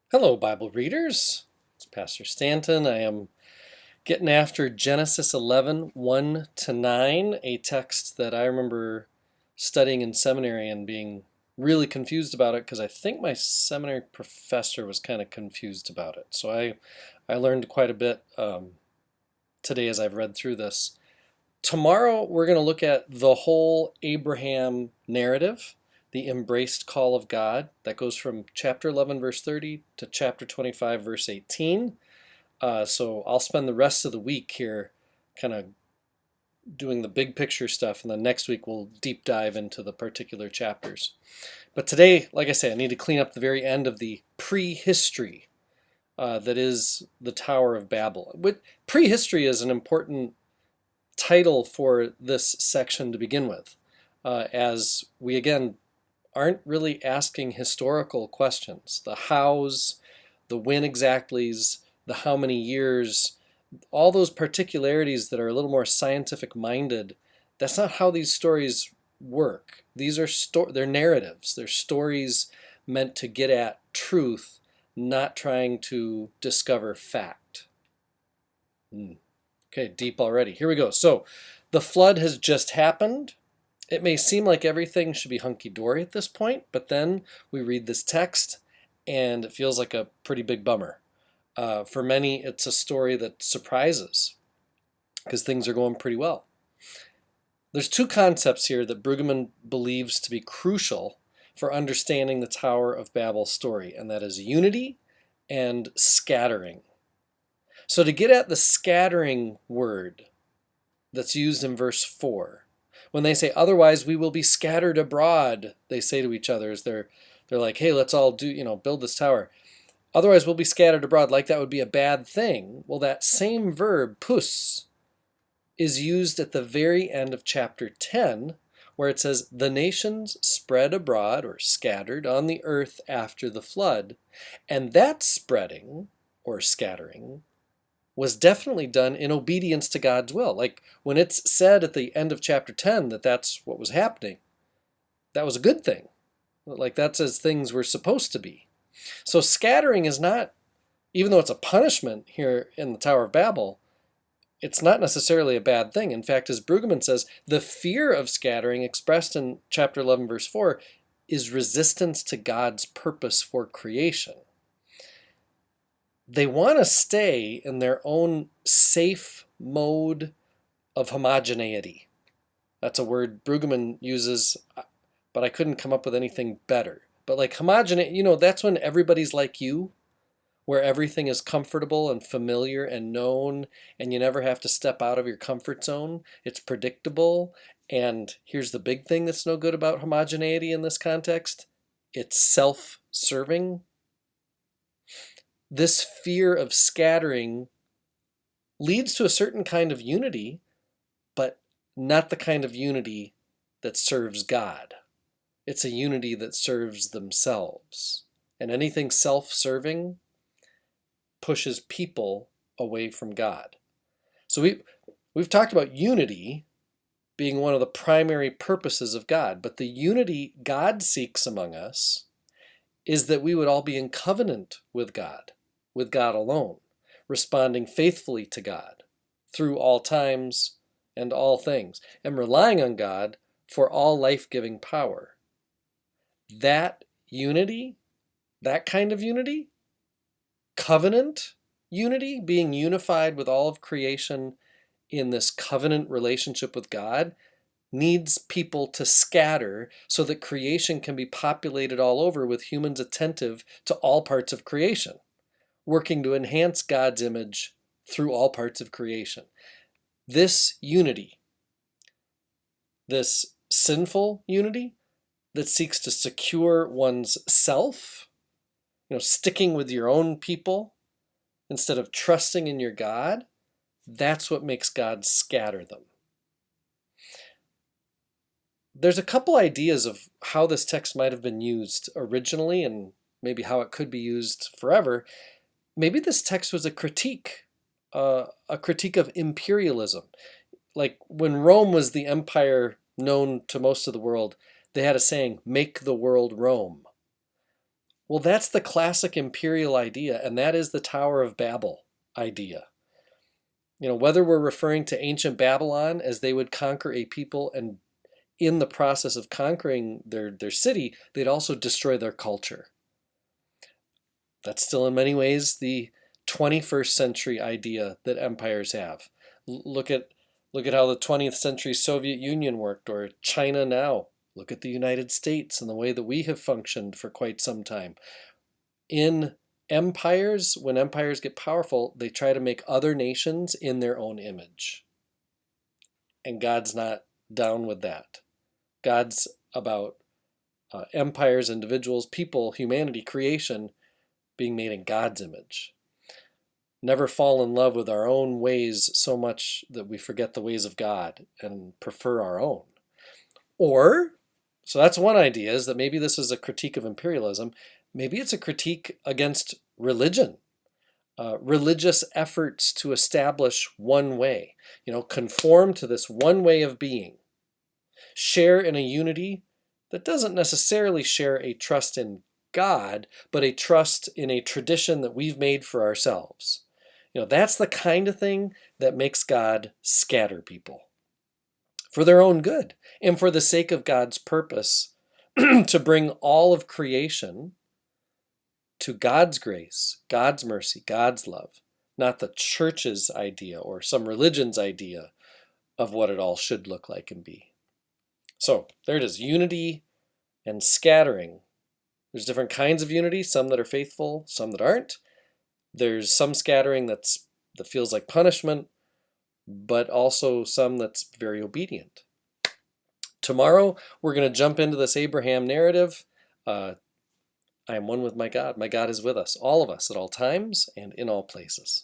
Hello, Bible readers. It's Pastor Stanton. I am getting after Genesis 11, 1 to 9, a text that I remember studying in seminary and being really confused about it because I think my seminary professor was kind of confused about it. So I learned quite a bit today as I've read through this. Tomorrow, we're going to look at the whole Abraham narrative, the embraced call of God. That goes from chapter 11, verse 30 to chapter 25, verse 18. So I'll spend the rest of the week here kind of doing the big picture stuff, and then next week we'll deep dive into the particular chapters. But today, like I say, I need to clean up the very end of the prehistory that is the Tower of Babel. Prehistory is an important title for this section to begin with, as we again aren't really asking historical questions. The hows, the when exactlys, the how many years, all those particularities that are a little more scientific minded, that's not how these stories work. These are they're narratives. They're stories meant to get at truth, not trying to discover fact. Okay, deep already. Here we go. So the flood has just happened. It may seem like everything should be hunky-dory at this point, but then we read this text and it feels like a pretty big bummer. For many, it's a story that surprises because things are going pretty well. There's two concepts here that Brueggemann believes to be crucial for understanding the Tower of Babel story, and that is unity and scattering. So to get at the scattering word that's used in verse 4, when they say, otherwise we will be scattered abroad, they say to each other as they're like, hey, let's all build this tower. Otherwise we'll be scattered abroad, like that would be a bad thing. Well, that same verb, pus, is used at the very end of chapter 10, where it says, the nations spread abroad or scattered on the earth after the flood. And that spreading or scattering was definitely done in obedience to God's will. Like when it's said at the end of chapter 10 that that's what was happening, that was a good thing. Like that's as things were supposed to be. So scattering is not, even though it's a punishment here in the Tower of Babel, it's not necessarily a bad thing. In fact, as Brueggemann says, the fear of scattering expressed in chapter 11, verse 4, is resistance to God's purpose for creation. They want to stay in their own safe mode of homogeneity. That's a word Brueggemann uses, but I couldn't come up with anything better. But like homogeneity, that's when everybody's like you, where everything is comfortable and familiar and known, and you never have to step out of your comfort zone. It's predictable. And here's the big thing that's no good about homogeneity in this context. It's self-serving. This fear of scattering leads to a certain kind of unity, but not the kind of unity that serves God. It's a unity that serves themselves. And anything self-serving pushes people away from God. So we've talked about unity being one of the primary purposes of God, but the unity God seeks among us is that we would all be in covenant with God alone, responding faithfully to God through all times and all things, and relying on God for all life-giving power. That unity, that kind of unity, covenant unity, being unified with all of creation in this covenant relationship with God, needs people to scatter so that creation can be populated all over with humans attentive to all parts of creation, working to enhance God's image through all parts of creation. This unity, this sinful unity that seeks to secure one's self, sticking with your own people instead of trusting in your God, that's what makes God scatter them. There's a couple ideas of how this text might have been used originally and maybe how it could be used forever. Maybe this text was a critique of imperialism. Like when Rome was the empire known to most of the world, they had a saying, make the world Rome. Well, that's the classic imperial idea, and that is the Tower of Babel idea. Whether we're referring to ancient Babylon as they would conquer a people, and in the process of conquering their city, they'd also destroy their culture. That's still in many ways the 21st century idea that empires have. Look at how the 20th century Soviet Union worked, or China now. Look at the United States and the way that we have functioned for quite some time. In empires, when empires get powerful, they try to make other nations in their own image. And God's not down with that. God's about empires, individuals, people, humanity, creation being made in God's image. Never fall in love with our own ways so much that we forget the ways of God and prefer our own. Or, so that's one idea, is that maybe this is a critique of imperialism. Maybe it's a critique against religion, religious efforts to establish one way, conform to this one way of being, share in a unity that doesn't necessarily share a trust in God, but a trust in a tradition that we've made for ourselves. That's the kind of thing that makes God scatter people for their own good and for the sake of God's purpose to bring all of creation to God's grace, God's mercy, God's love, not the church's idea or some religion's idea of what it all should look like and be. So there it is, unity and scattering. There's different kinds of unity, some that are faithful, some that aren't. There's some scattering that feels like punishment, but also some that's very obedient. Tomorrow, we're going to jump into this Abraham narrative. I am one with my God. My God is with us, all of us, at all times and in all places.